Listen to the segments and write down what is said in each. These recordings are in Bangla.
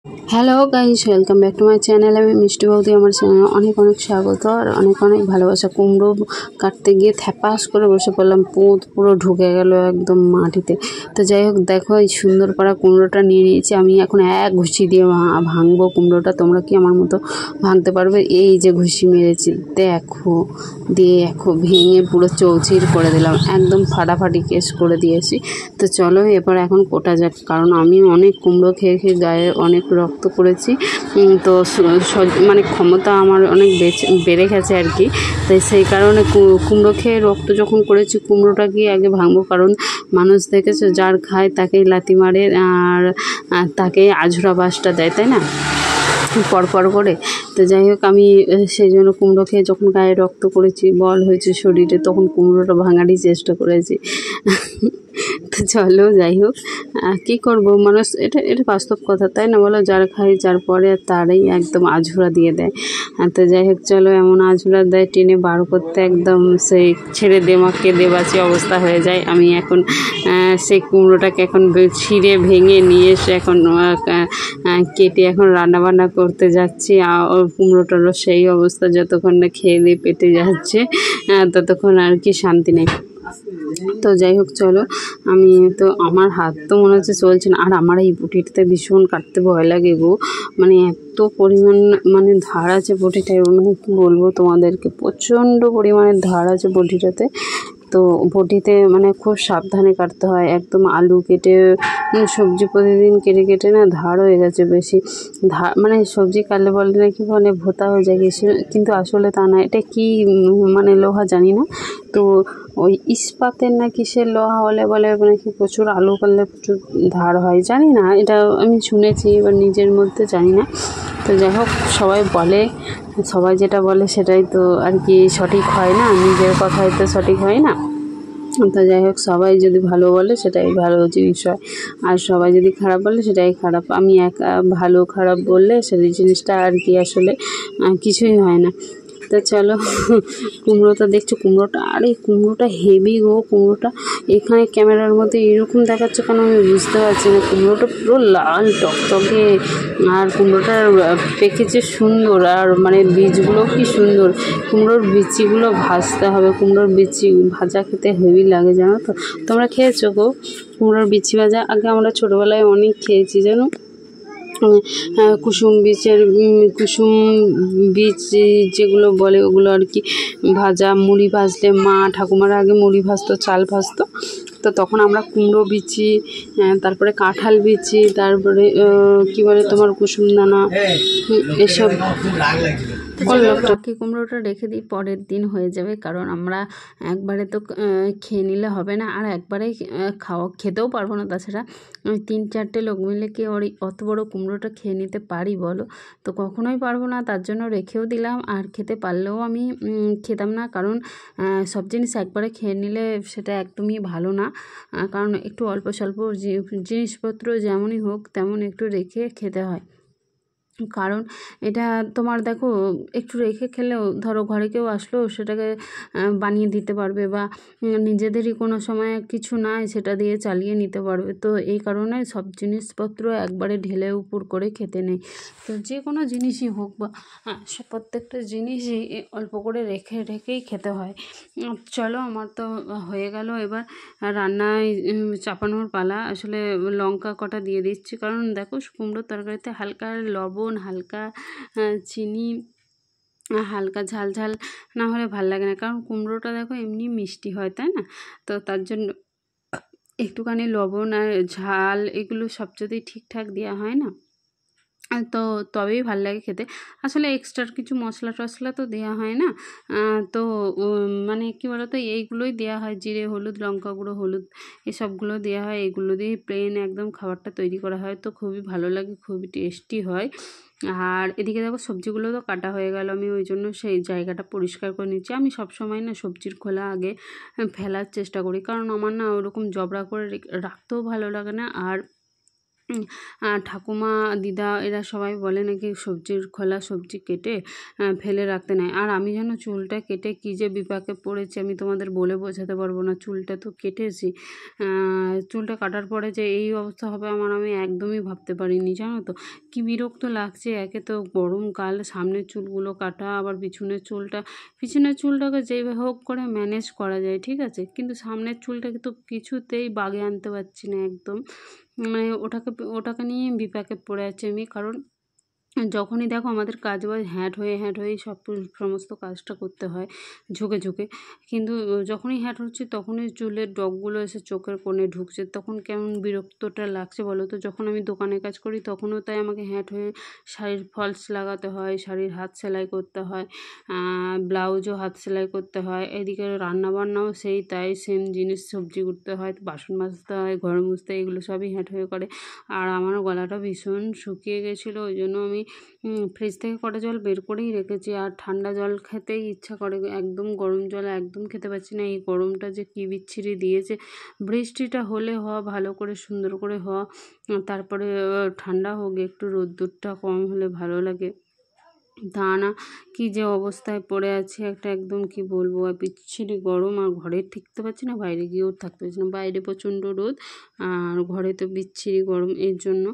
Hello guys, welcome back to my channel. আমি মিষ্টি বৌদি। আমার চ্যানেলে অনেক অনেক স্বাগত আর অনেক অনেক ভালোবাসা। কুমড়ো কাটতে গিয়ে থ্যাপাস করে বসে পড়লাম, পুরো ঢুকে গেল একদম মাটিতে। তো যাই হোক, দেখো এই সুন্দর পাড়া কুমড়োটা নিয়ে নিয়েছি। আমি এখন এক ঘুষি দিয়ে ভাঙবো কুমড়োটা। তোমরা কি আমার মতো ভাঙতে পারবে? এই যে ঘুষি মেরেছি, দেখো, দিয়ে ভেঙে পুরো চৌচির করে দিলাম, একদম ফাটাফাটি কেস করে দিয়েছি। তো চলো এবার এখন কোটা যাক, কারণ আমি অনেক কুমড়ো খেয়ে খেয়ে গায়ে অনেক রক্ত করেছি। তো মানে ক্ষমতা আমার অনেক বেড়ে গেছে আর কি। তাই সেই কারণে কুমড়ো খেয়ে রক্ত যখন করেছি, কুমড়োটা গিয়ে আগে ভাঙবো। কারণ মানুষ দেখেছে, যার খায় তাকেই লাথি মারে আর তাকেই আঝুরা বাসটা দেয়, তাই না, পরপর করে। তো যাই হোক, আমি সেই জন্য কুমড়ো খেয়ে যখন গায়ে রক্ত করেছি, বল হয়েছে শরীরে, তখন কুমড়োটা ভাঙারই চেষ্টা করেছি। তো চলো, যাই হোক, কী করবো, মানুষ, এটা এটা বাস্তব কথা, তাই না বলো? যার খায়, যার পরে তারই একদম আঝুরা দিয়ে দেয়। তো যাই হোক, চলো, এমন আঝুরা দেয়, টেনে বার করতে একদম সেই ছেড়ে দেমাকে দেবাচি অবস্থা হয়ে যায়। আমি এখন সেই কুমড়োটাকে এখন ছিঁড়ে ভেঙে নিয়ে এসে এখন কেটে এখন রান্নাবান্না করতে যাচ্ছি। ওর কুমড়োটারও সেই অবস্থা, যতক্ষণ না খেয়ে দিয়ে পেটে যাচ্ছে ততক্ষণ আর কি শান্তি নেই। তো যাই হোক, চলো, আমি তো, আমার হাত তো মনে হচ্ছে চলছে না। আর আমার এই বটিটাতে ভীষণ কাটতে ভয় লাগে গো, মানে এত পরিমাণ মানে ধার আছে বটিটায়, মানে কী বলবো তোমাদেরকে, প্রচণ্ড পরিমাণে ধার আছে বটিটাতে। তো বটিতে মানে খুব সাবধানে কাটতে হয়। একদম আলু কেটে, সবজি প্রতিদিন কেটে কেটে না ধার হয়ে গেছে বেশি। মানে সবজি কাটলে বলে নাকি মানে ভোঁতা হয়ে যায়, কিন্তু আসলে তা না। এটা কি মানে লোহা জানি না, তো ওই ইস্পাতের না কিসের লোহা হলে বলে নাকি প্রচুর আলু করলে প্রচুর ধার হয়, জানি না, এটা আমি শুনেছি, এবার নিজের মধ্যে জানি না। তো যাই হোক, সবাই যেটা বলে সেটাই তো আর কি সঠিক হয় না, নিজের কথাই তো সঠিক হয় না। তো যাই হোক, সবাই যদি ভালো বলে সেটাই ভালো জিনিস হয়, আর সবাই যদি খারাপ বলে সেটাই খারাপ। আমি ভালো খারাপ বললে সেই জিনিসটা আর কি আসলে কিছুই হয় না। তো চলো, কুমড়োটা দেখছো, কুমড়োটা, আরে কুমড়োটা হেভি গো, কুমড়োটা এখানে ক্যামেরার মধ্যে এরকম দেখাচ্ছে কেন আমি বুঝতে পারছি না। কুমড়োটা পুরো লাল টকটকে, আর কুমড়োটা পেকেছে সুন্দর, আর মানে বীজগুলো কি সুন্দর। কুমড়োর বিচিগুলো ভাজতে হবে, কুমড়োর বিচি ভাজা খেতে হেভি লাগে, জানো তো। তোমরা খেয়েছো গো কুমড়োর বিচি ভাজা? আগে আমরা ছোটোবেলায় অনেক খেয়েছি, জানো। কুসুম বীজ যেগুলো বলে ওগুলো আর কি ভাজা, মুড়ি ভাজলে, মা ঠাকুমারা আগে মুড়ি ভাজতো, চাল ভাজতো, তো তখন আমরা কুমড়ো বিচি, তারপরে কাঁঠাল বিচি, তারপরে কি বলে তোমার কুসুম দানা, এসব বাকি কুমড়োটা রেখে দিই, পরের দিন হয়ে যাবে। কারণ আমরা একবারে তো খেয়ে নিলে হবে না, আর একবারে খেতেও পারবো না। তাছাড়া 3-4টে লোক মিলে কি অত বড় কুমড়োটা খেয়ে নিতে পারি বলো? তো কখনোই পারবো না, তার জন্য রেখেও দিলাম। আর খেতে পারলেও আমি খেতাম না, কারণ সব জিনিস একবারে খেয়ে নিলে সেটা একদমই ভালো না। কারণ একটু অল্প স্বল্প জিনিসপত্র যেমনই হোক তেমন একটু রেখে খেতে হয়। কারণ এটা তোমার দেখো, একটু রেখে খেলেও ধরো ঘরে কেউ আসলো, সেটাকে বানিয়ে দিতে পারবে, বা নিজেদেরই কোনো সময় কিছু নাই সেটা দিয়ে চালিয়ে নিতে পারবে। তো এই কারণে সব জিনিসপত্র একবারে ঢেলে উপর করে খেতে নেই। তো যে কোনো জিনিসই হোক, বা প্রত্যেকটা জিনিসই অল্প করে রেখে রেখেই খেতে হয়। চলো, আমার তো হয়ে গেল, এবার রান্নায় চাপানোর পালা। আসলে লঙ্কা কটা দিয়ে দিচ্ছি, কারণ দেখো কুমড়োর তরকারিতে হালকা লবণ, হালকা চিনি, হালকা ঝাল ঝাল না হলে ভাল লাগে না। কারণ কুমড়োটা দেখো এমনি মিষ্টি হয়, তাই না? তো তার জন্য একটুখানি লবণ আর ঝাল এগুলো সব যদি ঠিকঠাক দেওয়া হয় না, তো তবেই ভাল লাগে খেতে। আসলে এক্সট্রা কিছু মশলা টশলা তো দেওয়া হয় না, তো মানে কী বলতো, এইগুলোই দেওয়া হয়, জিরে, হলুদ, লঙ্কা গুঁড়ো, হলুদ, এসবগুলো দেওয়া হয়। এগুলো দিয়ে প্লেন একদম খাবারটা তৈরি করা হয়, তো খুবই ভালো লাগে, খুবই টেস্টি হয়। আর এদিকে দেখো সবজিগুলো তো কাটা হয়ে গেল, আমি ওই জন্য সেই জায়গাটা পরিষ্কার করে নিচ্ছি। আমি সবসময় না সবজির খোলা আগে ফেলার চেষ্টা করি, কারণ আমার না ওরকম জবরা করে রাখতেও ভালো লাগে না, আর ঠাকুমা দিদা এরা সবাই বলে নাকি সবজির খোলা সবজি কেটে ফেলে রাখতে নেয়। আর আমি যেন চুলটা কেটে কী যে বিপাকে পড়েছি আমি তোমাদের বলে বোঝাতে পারবো না। চুলটা তো কেটেছি, চুলটা কাটার পরে যে এই অবস্থা হবে আমার আমি একদমই ভাবতে পারিনি, জানো তো। কি বিরক্ত লাগছে, একে তো গরমকাল, সামনের চুলগুলো কাটা, আবার পিছনের চুলটাকে যেভাবে হোক করে ম্যানেজ করা যায়, ঠিক আছে, কিন্তু সামনের চুলটাকে তো কিছুতেই বাগে আনতে পারছি না একদম। মানে ওটাকে নিয়ে বিপাকে পড়ে আছি আমি। কারণ যখনই দেখো আমাদের কাজ বাজ হ্যাট হয়ে সমস্ত কাজটা করতে হয় ঝুঁকে ঝুঁকে, কিন্তু যখনই হ্যাট হচ্ছে তখনই চুলের ডগগুলো এসে চোখের কোণে ঢুকছে, তখন কেমন বিরক্তটা লাগছে বলো তো। যখন আমি দোকানে কাজ করি তখনও তাই আমাকে হ্যাট হয়ে শাড়ির ফলস লাগাতে হয়, শাড়ির হাত সেলাই করতে হয়, ব্লাউজও হাত সেলাই করতে হয়, এদিকে রান্নাবান্নাও সেই তাই সেম জিনিস, সবজি কুটতে হয়, বাসন মাজতে হয়, ঘর মুছতে, এগুলো সবই হ্যাট হয়ে করে। আর আমার গলাটা ভীষণ শুকিয়ে গেছিলো, ওই জন্য আমি ফ্রিজ থেকে কটা জল বের করেই রেখেছি। আর ঠান্ডা জল খেতেই ইচ্ছা করে, একদম গরম জল একদম খেতে পারছি না। এই গরমটা যে কী বিচ্ছিরি দিয়েছে। বৃষ্টিটা হলে ভালো করে সুন্দর করে তারপরে ঠান্ডা হোক, একটু রোদ্দুরটা কম হলে ভালো লাগে। তা না, কী যে অবস্থায় পড়ে আছে একটা, একদম কি বলবো, আর বিচ্ছিরি গরম। আর ঘরে থাকতে পারছি না, বাইরে গিয়েও থাকতে পারছি না। বাইরে প্রচণ্ড রোদ আর ঘরে তো বিচ্ছিরি গরম, এর জন্য।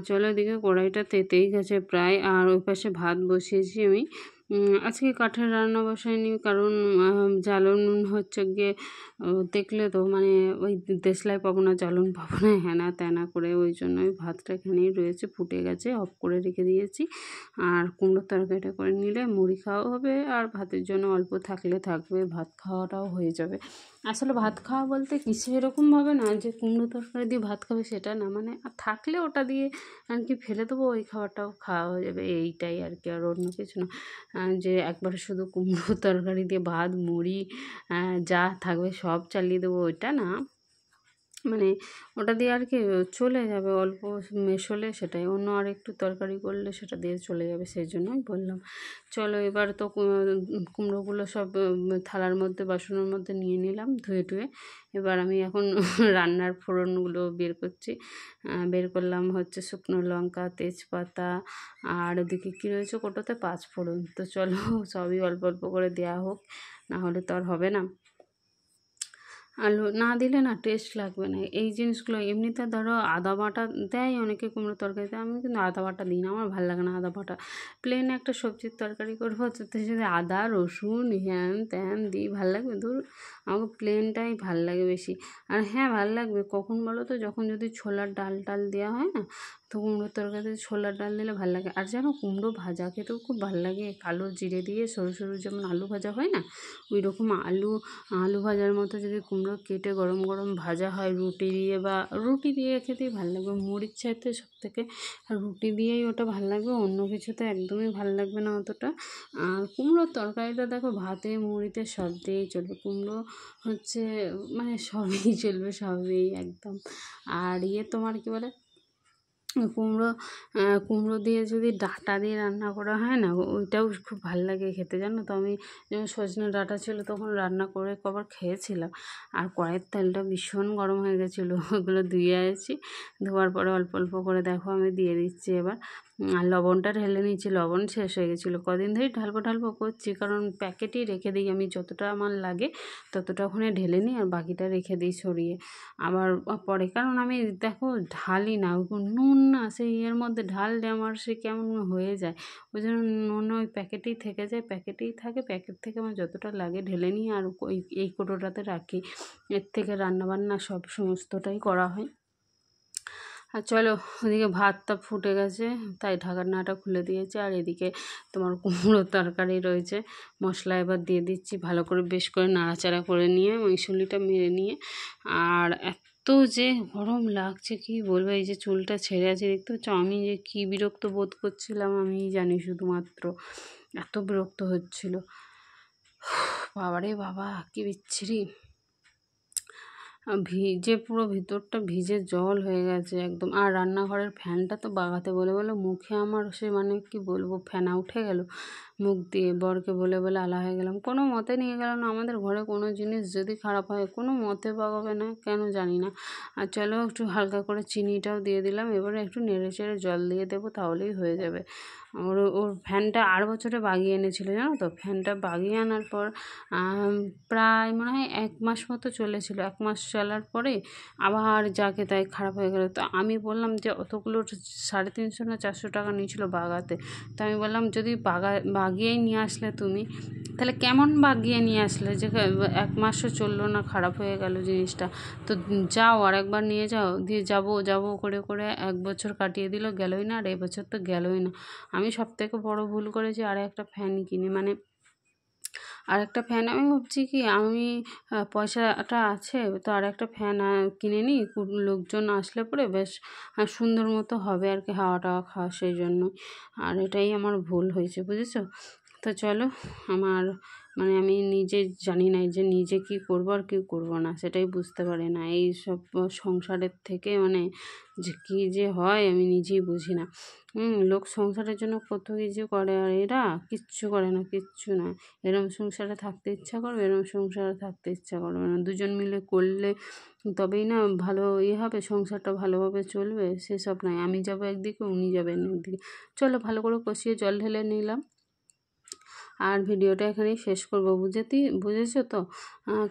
চলো, এদিকে কড়াইটা তেতেই গেছে প্রায়। আর ওই পাশে ভাত বসিয়েছি আমি। আজকে কাঠের রান্না বসাইনি, কারণ জ্বালন হচ্ছে গিয়ে দেখলে তো মানে ওই দেশলাই পাবো না, জ্বালন পাবো না, হ্যানা ত্যানা করে, ওই জন্য ওই ভাতটা এখানেই রয়েছে, ফুটে গেছে, অফ করে রেখে দিয়েছি। আর কুমড়োর তরকারিটা করে নিলে মুড়ি খাওয়া হবে, আর ভাতের জন্য অল্প থাকলে থাকবে, ভাত খাওয়াটাও হয়ে যাবে। আসলে ভাত খাওয়া বলতে কিছু এরকমভাবে না যে কুমড়ো তরকারি দিয়ে ভাত খাবে, সেটা না, মানে আর থাকলে ওটা দিয়ে আর কি ফেলে দেবো, ওই খাবারটাও খাওয়া হয়ে যাবে, এইটাই আর কি, আর অন্য কিছু না। যে একবারে শুধু কুমড়ো তরকারি দিয়ে ভাত মুড়ি যা থাকবে সব চালিয়ে দেবো, ওইটা না। মানে ওটা দিয়ে আর কি চলে যাবে, অল্প মেশোলে সেটাই, অন্য আর একটু তরকারি করলে সেটা দিয়ে চলে যাবে, সেই জন্যই বললাম। চলো, এবার তো কুমড়োগুলো সব থালার মধ্যে, বাসনের মধ্যে নিয়ে নিলাম ধুয়ে টুয়ে। এবার আমি এখন রান্নার ফোড়নগুলো বের করছি। বের করলাম হচ্ছে শুকনো লঙ্কা, তেজপাতা, আর ওদিকে কী রয়েছে কোটোতে, 5 ফোড়ন। তো চলো সবই অল্প অল্প করে দেওয়া হোক, না হলে তো আর হবে না। আলু না দিলে না টেস্ট লাগবে না এই জিনিসগুলো। এমনিতে ধরো আদা বাটা দেয় অনেকে কুমড়ো তরকারিতে, আমি কিন্তু আদা বাটা দিই না, আমার ভালো লাগে না আদা বাটা। প্লেন একটা সবজির তরকারি করবো, তাতে যদি আদা রসুন হ্যান ত্যান দিই, ভালো লাগবে? ধুর, আমাকে প্লেনটাই ভাল লাগে বেশি। আর হ্যাঁ, ভালো লাগবে কখন বলো তো, যখন যদি ছোলার ডাল টাল দেওয়া হয় না, তো কুমড়োর তরকারিতে ছোলার ডাল দিলে ভালো লাগে। আর যেন কুমড়ো ভাজা খেতেও খুব ভালো লাগে, কালো জিরে দিয়ে সরু সরু যেমন আলু ভাজা হয় না, ওই রকম আলু ভাজার মতো যদি কুমড়ো কেটে গরম গরম ভাজা হয় রুটি দিয়ে, বা রুটি দিয়ে খেতেই ভালো লাগবে, মুড়ির চাইতে সবথেকে রুটি দিয়েই ওটা ভালো লাগবে, অন্য কিছুতে একদমই ভালো লাগবে না অতটা। আর কুমড়োর তরকারিটা দেখো ভাতে মুড়িতে সব দিয়েই চলবে, কুমড়ো হচ্ছে মানে সবই চলবে, সবই একদম। আর তোমার কি বলে, কুমড়ো দিয়ে যদি ডাঁটা দিয়ে রান্না করা হয় না, ওইটাও খুব ভালো লাগে খেতে, জানো তো। আমি যখন সজনে ডাঁটা ছিল তখন রান্না করে কবার খেয়েছিলাম। আর কড়াইয়ের তেলটা ভীষণ গরম হয়ে গেছিলো, ওগুলো ধুয়ে আছি, ধোয়ার পরে অল্প অল্প করে দেখো আমি দিয়ে দিচ্ছি এবার। আর লবণটা ঢেলে নিয়েছি, লবণ শেষ হয়ে গেছিলো, কদিন ধরেই ঢালবো করছি, কারণ প্যাকেটেই রেখে দিই আমি, যতটা আমার লাগে ততটা ওখানে ঢেলে নিই, আর বাকিটা রেখে দিই সরিয়ে আবার পরে। কারণ আমি দেখো ঢালি না, নুন না সেই এর মধ্যে ঢাললে আমার সে কেমন হয়ে যায়, ওই জন্য নুন ওই প্যাকেটেই থেকে যায়, প্যাকেটেই থাকে, প্যাকেট থেকে আমার যতটা লাগে ঢেলে নিই, আর ওই এই কোটোটাতে রাখি, এর থেকে রান্নাবান্না সমস্তটাই করা হয়। আর চলো, ওদিকে ভাতটা ফুটে গেছে, তাই ঢাকনাটা খুলে দিয়েছে। আর এদিকে তোমার কুমড়োর তরকারি রয়েছে, মশলা এবার দিয়ে দিচ্ছি, ভালো করে বেশ করে নাড়াচাড়া করে নিয়ে মশলিটা মেরে নিয়ে। আর এত যে গরম লাগছে কি বলবো, এই যে চুলটা ছেড়ে আছে দেখতে পাচ্ছ, আমি যে কী বিরক্ত বোধ করছিলাম আমি জানি, শুধুমাত্র এত বিরক্ত হচ্ছিল, বাবারে বাবা, কী বিচ্ছিরি। ভিজে পুরো ভিতরটা ভিজে জল হয়ে গেছে একদম। আর রান্নাঘরের ফ্যানটা তো বাগাতে বলে বলে মুখে আমার সে মানে কি বলবো ফেনা উঠে গেল মুখ দিয়ে। বরকে বলে বলে আলা হয়ে গেলাম, কোনো মতে নিয়ে গেল না। আমাদের ঘরে কোনো জিনিস যদি খারাপ হয় কোনো মতে বাগাবে না, কেন জানি না। আর চলো একটু হালকা করে চিনিটাও দিয়ে দিলাম, এবারে একটু নেড়ে চেড়ে জল দিয়ে দেবো, তাহলেই হয়ে যাবে। ওর ফ্যানটা 8 বছরে বাগিয়ে এনেছিল জানো তো। ফ্যানটা বাগিয়ে আনার পর প্রায় মনে হয় 1 মাস মতো চলেছিল। 1 মাস চলার পরে আবার যাকে তাই খারাপ হয়ে গেল। তো আমি বললাম যে অতগুলো 350 না 400 টাকা নিয়েছিল বাগাতে। তো আমি বললাম যদি বাগিয়েই নিয়ে আসলে তুমি, তাহলে কেমন বাগিয়ে নিয়ে আসলে যে 1 মাসও চললো না, খারাপ হয়ে গেল জিনিসটা। তো যাও আর একবার নিয়ে যাও। দিয়ে যাবো করে করে 1 বছর কাটিয়ে দিল, গেলই না। আর এবছর তো গেলই না। আমি সবথেকে বড় ভুল করেছি, আর একটা ফ্যান কিনি মানে আরেকটা ফ্যান আমি ভাবছি কি আমি পয়সাটা আছে তো আরেকটা ফ্যান কিনে নিই, লোকজন আসলে পরে বেশ সুন্দর মতো হবে আর কি, হাওয়া টাওয়া খাওয়া, সেই জন্য। আর এটাই আমার ভুল হয়েছে, বুঝেছো। তো চলো, আমার মানে আমি নিজে জানি না যে নিজে কি করব আর কি করব না, সেটাই বুঝতে পারি না। এই সব সংসারের থেকে মানে যে কী যে হয় আমি নিজেই বুঝি না। লোক সংসারের জন্য কত কিছু করে, আর এরা কিচ্ছু করে না, কিচ্ছু না। এরম সংসারে থাকতে ইচ্ছা করবে, এরম সংসারে থাকতে ইচ্ছা করবে না। দুজন মিলে করলে তবেই না ভালো হবে, সংসারটা ভালোভাবে চলবে। সেসব নয়, আমি যাবো একদিকে, উনি যাবেন একদিকে। চলো ভালো করে কষিয়ে জল ঢেলে নিলাম। আর ভিডিওটা এখানেই শেষ করবো, বুঝেছো তো।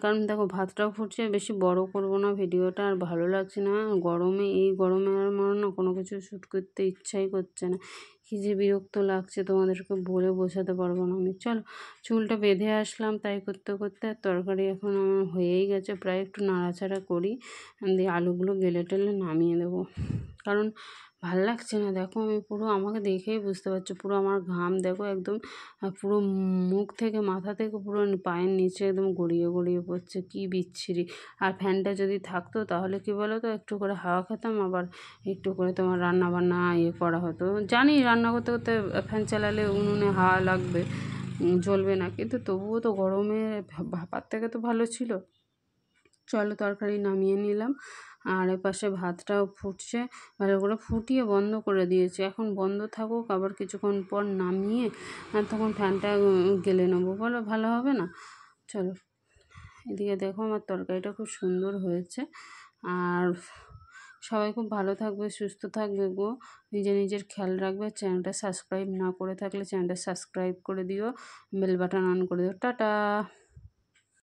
কারণ দেখো ভাতটাও ফুটছে, বেশি বড় করব না ভিডিওটা, আর ভালো লাগছে না গরমে। এই গরমে আর মনে না কোনো কিছু শ্যুট করতে ইচ্ছাই করছে না। কী যে বিরক্ত লাগছে তোমাদেরকে বলে বোঝাতে পারবো না আমি। চলো চুলটা বেঁধে আসলাম তাই করতে করতে। আর তরকারি এখন আমার হয়েই গেছে প্রায়, একটু নাড়াচাড়া করি, দিয়ে আলুগুলো গেলে টেলে নামিয়ে দেবো। কারণ ভাল লাগছে না, দেখো আমি পুরো, আমাকে দেখেই বুঝতে পারছো পুরো আমার ঘাম দেখো একদম পুরো মুখ থেকে মাথা থেকে পুরো পায়ের নিচে একদম গড়িয়ে গড়িয়ে পড়ছে, কী বিচ্ছিরি। আর ফ্যানটা যদি থাকতো তাহলে কি বলো তো, একটু করে হাওয়া খেতাম, আবার একটু করে তোমার রান্না বান্না করা হতো। জানি রান্না করতে করতে ফ্যান চালালে উনুনে হাওয়া লাগবে, জ্বলবে না, কিন্তু তবুও তো গরমে ভাপার থেকে তো ভালো ছিল। চলো তরকারি নামিয়ে নিলাম, আর এপাশে ভাতটাও ফুটছে, ভালো করে ফুটিয়ে বন্ধ করে দিয়েছি। এখন বন্ধ থাকুক, আবার কিছুক্ষণ পর নামিয়ে তখন ফ্যানটা গেলে নেবো, বলো ভালো হবে না। চলো এদিকে দেখো আমার তরকারিটা খুব সুন্দর হয়েছে। আর সবাই খুব ভালো থাকবে, সুস্থ থাকবে গো, নিজের খেয়াল রাখবে। চ্যানেলটা সাবস্ক্রাইব না করে থাকলে চ্যানেলটা সাবস্ক্রাইব করে দিও, বেল বাটন অন করে দিও। টাটা।